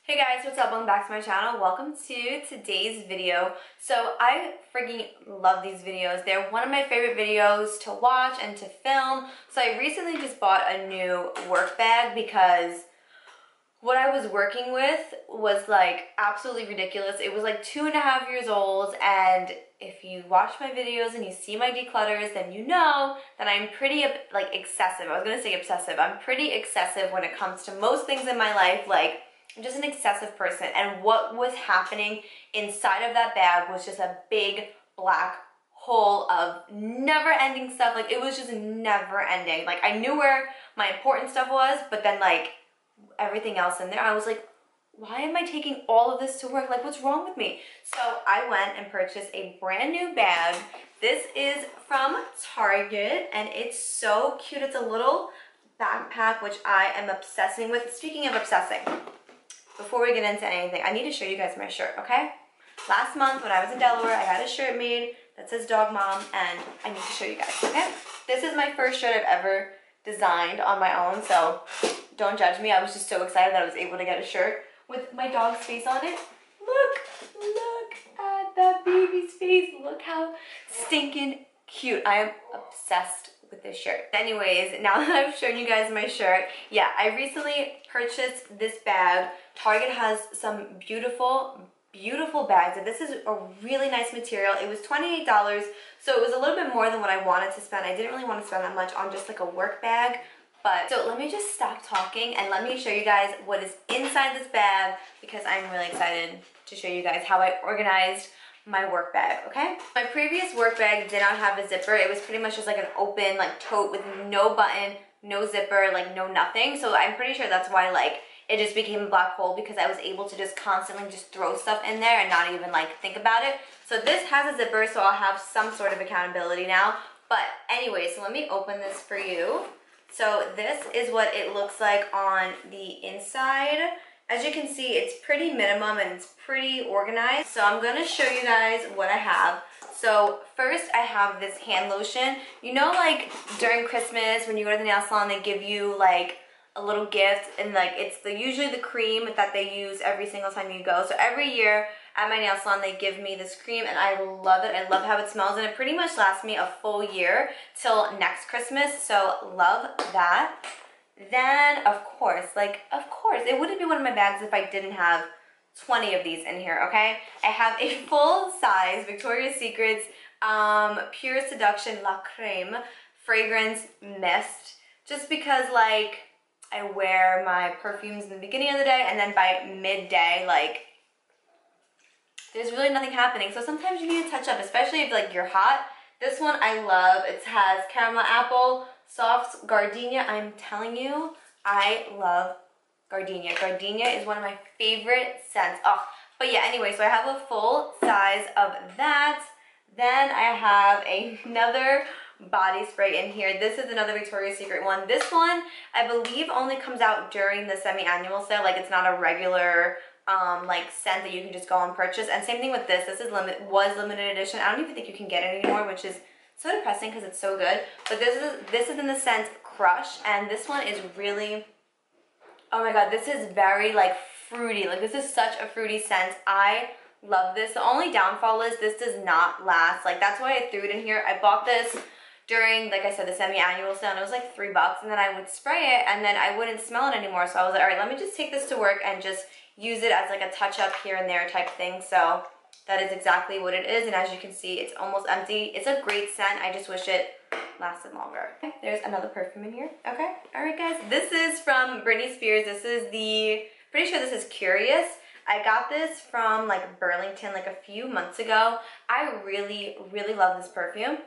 Hey guys, what's up? Welcome back to my channel. Welcome to today's video. So I freaking love these videos. They're one of my favorite videos to watch and to film. So I recently just bought a new work bag because what I was working with was like absolutely ridiculous. It was like 2.5 years old, and if you watch my videos and you see my declutters, then you know that I'm pretty like excessive. I was gonna say obsessive. I'm pretty excessive when it comes to most things in my life. Like, I'm just an excessive person, and what was happening inside of that bag was just a big black hole of never-ending stuff. Like, it was just never-ending. Like, I knew where my important stuff was, but then like everything else in there, I was like, why am I taking all of this to work? Like, what's wrong with me? So I went and purchased a brand new bag. This is from Target, and it's so cute. It's a little backpack, which I am obsessing with. Speaking of obsessing, before we get into anything, I need to show you guys my shirt, okay? Last month when I was in Delaware, I got a shirt made that says Dog Mom, and I need to show you guys, okay? This is my first shirt I've ever designed on my own, so don't judge me. I was just so excited that I was able to get a shirt with my dog's face on it. Look at that baby's face. Look how stinking cute. I am obsessed with this shirt. Anyways, now that I've shown you guys my shirt, yeah, I recently purchased this bag. Target has some beautiful bags, and this is a really nice material. It was $28, so it was a little bit more than what I wanted to spend. I didn't really want to spend that much on just like a work bag. But so let me just stop talking and let me show you guys what is inside this bag, because I'm really excited to show you guys how I organized my work bag, okay? My previous work bag did not have a zipper. It was pretty much just like an open like tote with no button, no zipper, like no nothing. So I'm pretty sure that's why like it just became a black hole, because I was able to just constantly just throw stuff in there and not even like think about it. So this has a zipper, so I'll have some sort of accountability now. But anyway, so let me open this for you. So this is what it looks like on the inside. As you can see, it's pretty minimum and it's pretty organized. So I'm gonna show you guys what I have. So first I have this hand lotion. You know, like during Christmas when you go to the nail salon, they give you like a little gift, and like it's usually the cream that they use every single time you go. So every year at my nail salon they give me this cream, and I love it. I love how it smells, and it pretty much lasts me a full year till next Christmas. So love that. Then of course, it wouldn't be one of my bags if I didn't have 20 of these in here, okay? I have a full size Victoria's Secrets Pure Seduction La Creme fragrance mist, just because like I wear my perfumes in the beginning of the day, and then by midday, like, there's really nothing happening. So sometimes you need to touch up, especially if like you're hot. This one I love. It has caramel apple, soft gardenia. I'm telling you, I love gardenia. Gardenia is one of my favorite scents. Oh, but yeah, anyway, so I have a full size of that. Then I have another body spray in here. This is another Victoria's Secret one. This one, I believe, only comes out during the semi-annual sale. Like, it's not a regular like scent that you can just go and purchase. And same thing with this. This is limited edition. I don't even think you can get it anymore, which is so depressing because it's so good. But this is in the scent Crush, and this one is really, oh my god, this is very like fruity. Like, this is such a fruity scent. I love this. The only downfall is this does not last. Like, that's why I threw it in here. I bought this during, like I said, the semi-annual sale, and it was like $3, and then I would spray it, and then I wouldn't smell it anymore. So I was like, all right, let me just take this to work and just use it as like a touch-up here and there type thing. So that is exactly what it is, and as you can see, it's almost empty. It's a great scent. I just wish it lasted longer. Okay, there's another perfume in here. Okay, all right, guys. This is from Britney Spears. This is pretty sure this is Curious. I got this from like Burlington like a few months ago. I really love this perfume.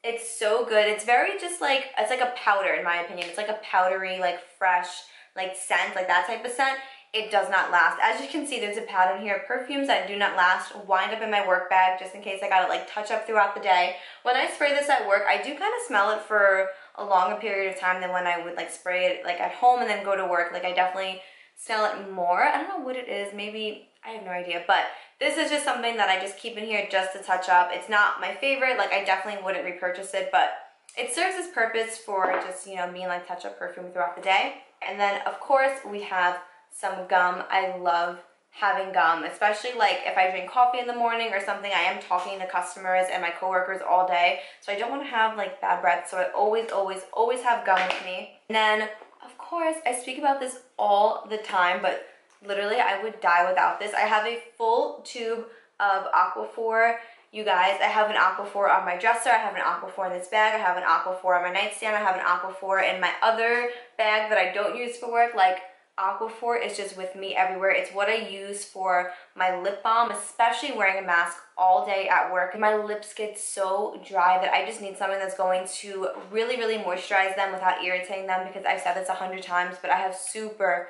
It's so good. It's very just like, it's like a powder in my opinion. It's like a powdery, like fresh, like scent, like that type of scent. It does not last. As you can see, there's a pattern here. Perfumes that do not last wind up in my work bag just in case I gotta like touch up throughout the day. When I spray this at work, I do kind of smell it for a longer period of time than when I would like spray it like at home and then go to work. Like, I definitely smell it more. I don't know what it is. Maybe, I have no idea, but this is just something that I just keep in here just to touch up. It's not my favorite. Like, I definitely wouldn't repurchase it, but it serves its purpose for just, you know, being like touch-up perfume throughout the day. And then, of course, we have some gum. I love having gum, especially like if I drink coffee in the morning or something. I am talking to customers and my coworkers all day, so I don't want to have like bad breath, so I always have gum with me. And then of course I speak about this all the time, but literally I would die without this. I have a full tube of Aquaphor. You guys, I have an Aquaphor on my dresser, I have an Aquaphor in this bag, I have an Aquaphor on my nightstand, I have an Aquaphor in my other bag that I don't use for work. Like, Aquaphor is just with me everywhere. It's what I use for my lip balm, especially wearing a mask all day at work. My lips get so dry that I just need something that's going to really, really moisturize them without irritating them, because I've said this 100 times, but I have super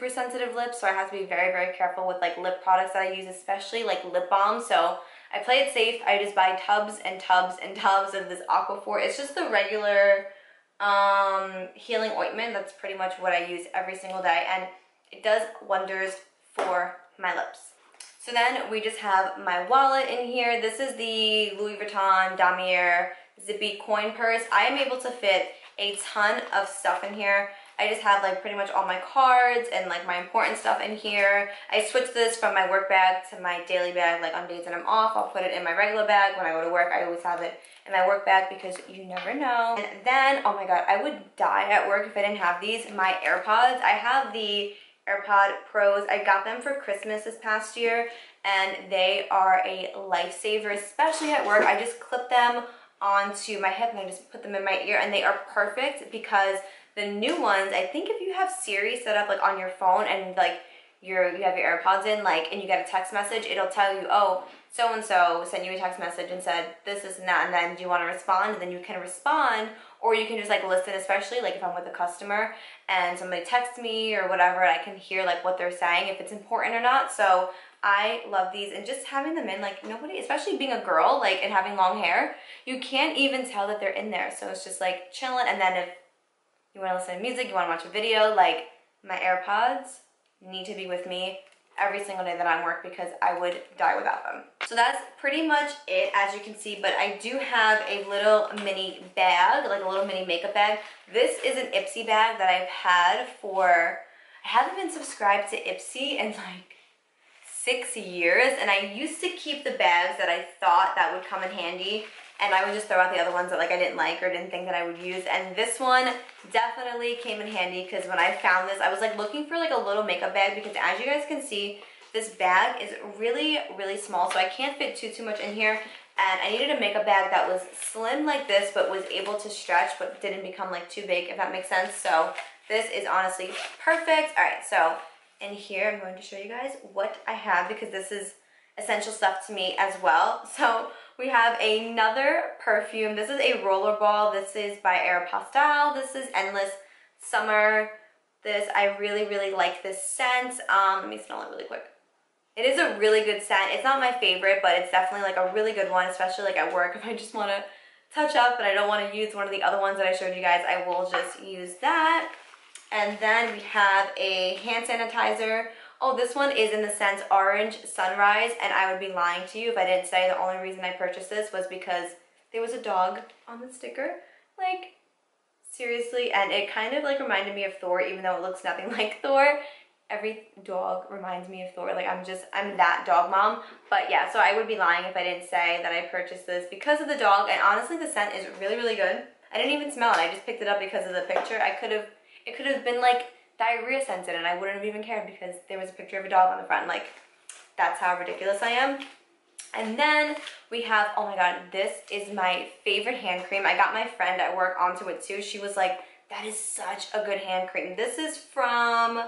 sensitive lips, so I have to be very, very careful with like lip products that I use, especially like lip balm. So I play it safe. I just buy tubs and tubs and tubs of this Aquaphor. It's just the regular healing ointment. That's pretty much what I use every single day, and it does wonders for my lips. So then we just have my wallet in here. This is the Louis Vuitton Damier Zippy coin purse. I am able to fit a ton of stuff in here. I just have like pretty much all my cards and like my important stuff in here. I switched this from my work bag to my daily bag. Like on days that I'm off, I'll put it in my regular bag. When I go to work, I always have it in my work bag because you never know. And then, oh my god, I would die at work if I didn't have these. My AirPods. I have the AirPod Pros. I got them for Christmas this past year, and they are a lifesaver, especially at work. I just clip them onto my hip and I just put them in my ear, and they are perfect because the new ones, I think if you have Siri set up like on your phone and like you have your AirPods in, like, and you get a text message, it'll tell you, oh, so-and-so sent you a text message and said this and that, and then do you want to respond? And then you can respond, or you can just like listen, especially like if I'm with a customer and somebody texts me or whatever, I can hear like what they're saying, if it's important or not. So I love these, and just having them in, like, nobody, especially being a girl, like, and having long hair, you can't even tell that they're in there. So it's just like chilling. And then if you want to listen to music, you want to watch a video, like, my AirPods need to be with me every single day that I'm at work because I would die without them. So that's pretty much it, as you can see, but I do have a little mini bag, like a little mini makeup bag. This is an Ipsy bag that I've had for, I haven't been subscribed to Ipsy in like 6 years, and I used to keep the bags that I thought that would come in handy, and I would just throw out the other ones that like I didn't like or didn't think that I would use. And this one definitely came in handy because when I found this, I was like looking for like a little makeup bag, because as you guys can see, this bag is really, really small, so I can't fit too much in here. And I needed a makeup bag that was slim like this, but was able to stretch, but didn't become like too big, if that makes sense. So this is honestly perfect. All right, so in here, I'm going to show you guys what I have, because this is essential stuff to me as well. So we have another perfume. This is a rollerball. This is by Aeropostale. This is Endless Summer. I really, really like this scent. Let me smell it really quick. It is a really good scent. It's not my favorite, but it's definitely like a really good one, especially like at work. If I just want to touch up and I don't want to use one of the other ones that I showed you guys, I will just use that. And then we have a hand sanitizer. Oh, this one is in the scent Orange Sunrise, and I would be lying to you if I didn't say the only reason I purchased this was because there was a dog on the sticker. Like, seriously, and it kind of like reminded me of Thor, even though it looks nothing like Thor. Every dog reminds me of Thor. Like, I'm that dog mom. But yeah, so I would be lying if I didn't say that I purchased this because of the dog, and honestly, the scent is really, really good. I didn't even smell it. I just picked it up because of the picture. It could have been like diarrhea scented, and I wouldn't have even cared because there was a picture of a dog on the front. Like, that's how ridiculous I am. And then we have, oh my god, this is my favorite hand cream. I got my friend at work onto it too. She was like, that is such a good hand cream. This is from,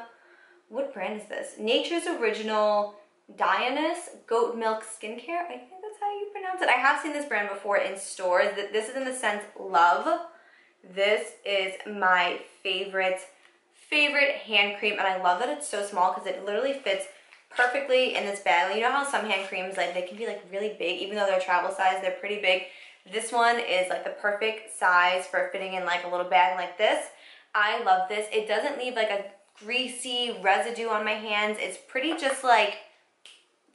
what brand is this? Nature's Original Dionysus Goat Milk Skincare. I think that's how you pronounce it. I have seen this brand before in stores. This is in the scent Love. This is my favorite hand cream, and I love that it's so small because it literally fits perfectly in this bag. Like, you know how some hand creams, like, they can be like really big, even though they're travel size, they're pretty big. This one is like the perfect size for fitting in like a little bag like this. I love this. It doesn't leave like a greasy residue on my hands. It's pretty just like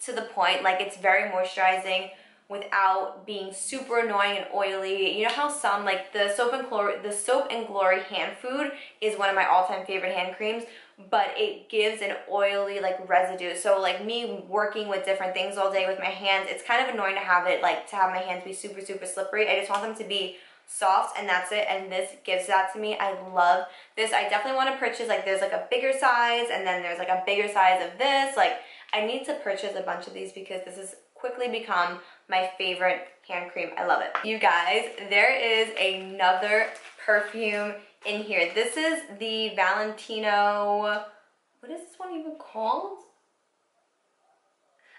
to the point. Like, it's very moisturizing without being super annoying and oily. You know how some, like the Soap and Glory hand food is one of my all-time favorite hand creams. but it gives an oily like residue. So like me working with different things all day with my hands, it's kind of annoying to have it like to have my hands be super slippery. I just want them to be soft, and that's it, and this gives that to me. I love this. I definitely want to purchase, like there's like a bigger size, and then there's like a bigger size of this. Like I need to purchase a bunch of these because this has quickly become my favorite hand cream. I love it. You guys, there is another perfume in here. This is the Valentino, what is this one even called?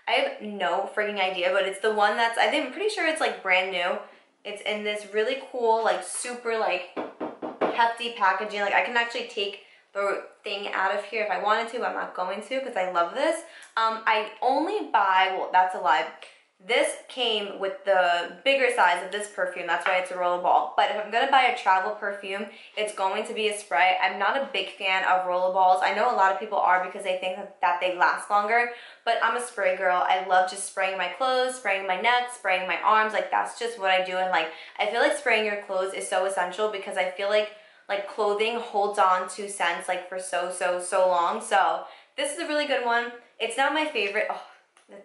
I have no freaking idea, but it's the one that's, I'm pretty sure it's like brand new. It's in this really cool, like super like hefty packaging. Like I can actually take the thing out of here if I wanted to, but I'm not going to because I love this. I only buy, well that's a lie. This came with the bigger size of this perfume, that's why it's a rollerball. But if I'm gonna buy a travel perfume, it's going to be a spray. I'm not a big fan of rollerballs. I know a lot of people are because they think that they last longer, but I'm a spray girl. I love just spraying my clothes, spraying my neck, spraying my arms. Like that's just what I do. And like I feel like spraying your clothes is so essential because I feel like clothing holds on to scents like for so long. So this is a really good one. It's not my favorite. Oh,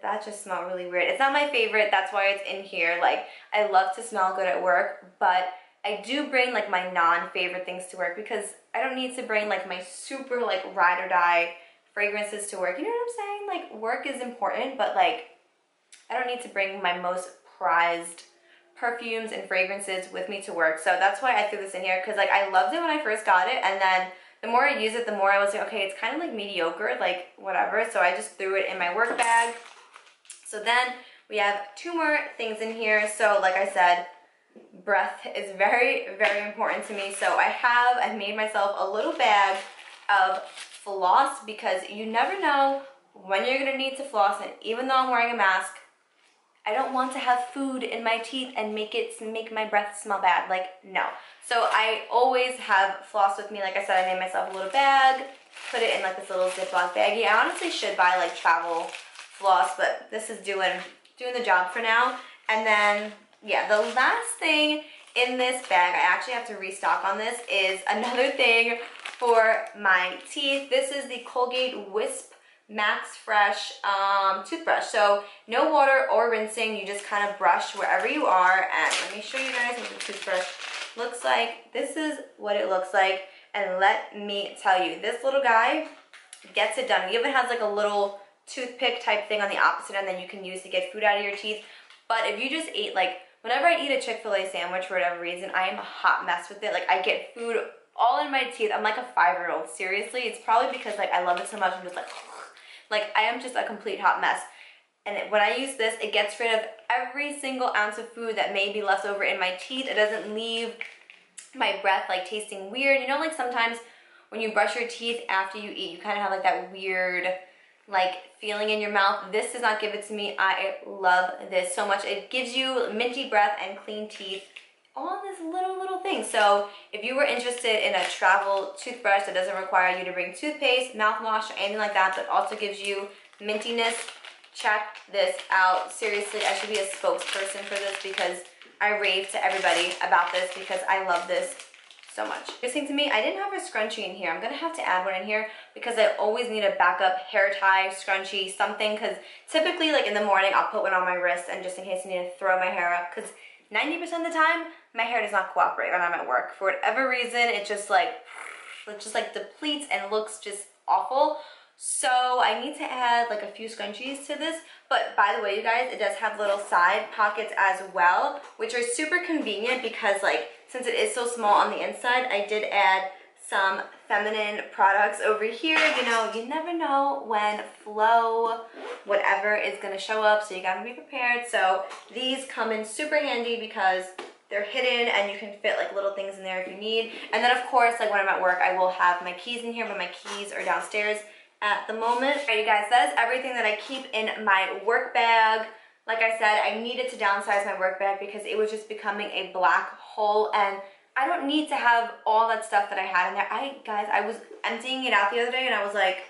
that just smelled really weird. It's not my favorite, that's why it's in here. Like, I love to smell good at work, but I do bring like my non-favorite things to work because I don't need to bring like my super like ride or die fragrances to work. You know what I'm saying? Like, work is important, but like, I don't need to bring my most prized perfumes and fragrances with me to work. So that's why I threw this in here, because like I loved it when I first got it, and then the more I use it, the more I was like, okay, it's kind of like mediocre, like whatever. So I just threw it in my work bag. So then we have two more things in here. So like I said, breath is very important to me. So I've made myself a little bag of floss because you never know when you're gonna need to floss. And even though I'm wearing a mask, I don't want to have food in my teeth and make my breath smell bad. Like, no. So I always have floss with me. Like I said, I made myself a little bag, put it in like this little Ziploc baggie. I honestly should buy like travel floss, but this is doing the job for now. And then, yeah, the last thing in this bag, I actually have to restock on this, is another thing for my teeth. This is the Colgate Wisp Max Fresh toothbrush. So no water or rinsing, you just kind of brush wherever you are. And let me show you guys what the toothbrush looks like. This is what it looks like, and let me tell you, this little guy gets it done. It even has like a little toothpick type thing on the opposite end that you can use to get food out of your teeth. But if you just ate, like whenever I eat a Chick-fil-A sandwich for whatever reason, I am a hot mess with it. Like I get food all in my teeth. I'm like a 5-year-old, seriously. It's probably because like I love it so much. I'm just like I am just a complete hot mess. And when I use this, it gets rid of every single ounce of food that may be left over in my teeth. It doesn't leave my breath like tasting weird. You know, like sometimes when you brush your teeth after you eat, you kind of have like that weird like feeling in your mouth. This does not give it to me. I love this so much. It gives you minty breath and clean teeth on this little thing. So if you were interested in a travel toothbrush that doesn't require you to bring toothpaste, mouthwash, or anything like that, but also gives you mintiness, check this out. Seriously, I should be a spokesperson for this because I rave to everybody about this because I love this so much. Interesting to me, I didn't have a scrunchie in here. I'm gonna have to add one in here because I always need a backup hair tie, scrunchie, something, because typically like in the morning I'll put one on my wrist and just in case I need to throw my hair up, because 90% of the time my hair does not cooperate when I'm at work. For whatever reason, it just like depletes and looks just awful. So I need to add like a few scrunchies to this. But by the way, you guys, it does have little side pockets as well, which are super convenient because like since it is so small on the inside, I did add some feminine products over here. You know, you never know when flow, whatever is gonna show up, so you gotta be prepared. So these come in super handy because they're hidden and you can fit like little things in there if you need. And then of course, like when I'm at work, I will have my keys in here, but my keys are downstairs at the moment. Alright you guys, that is everything that I keep in my work bag. Like I said, I needed to downsize my work bag because it was just becoming a black hole, and I don't need to have all that stuff that I had in there. Guys, I was emptying it out the other day and I was like,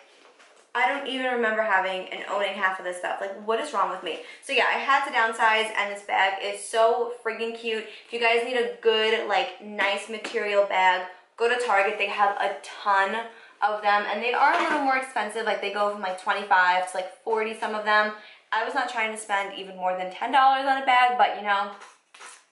I don't even remember having and owning half of this stuff. Like, what is wrong with me? So yeah, I had to downsize, and this bag is so freaking cute. If you guys need a good, like, nice material bag, go to Target. They have a ton of them, and they are a little more expensive. Like they go from like 25 to like 40, some of them. I was not trying to spend even more than $10 on a bag, but you know,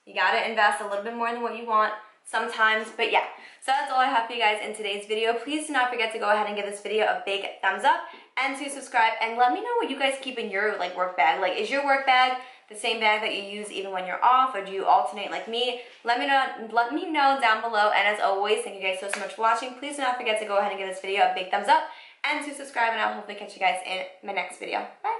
you gotta invest a little bit more than what you want sometimes. But yeah, so that's all I have for you guys in today's video. Please do not forget to go ahead and give this video a big thumbs up and to subscribe, and let me know what you guys keep in your like work bag. Like, is your work bag the same bag that you use even when you're off, or do you alternate like me? Let me know down below. And as always, thank you guys so much for watching. Please do not forget to go ahead and give this video a big thumbs up and to subscribe, and I'll hopefully catch you guys in my next video. Bye.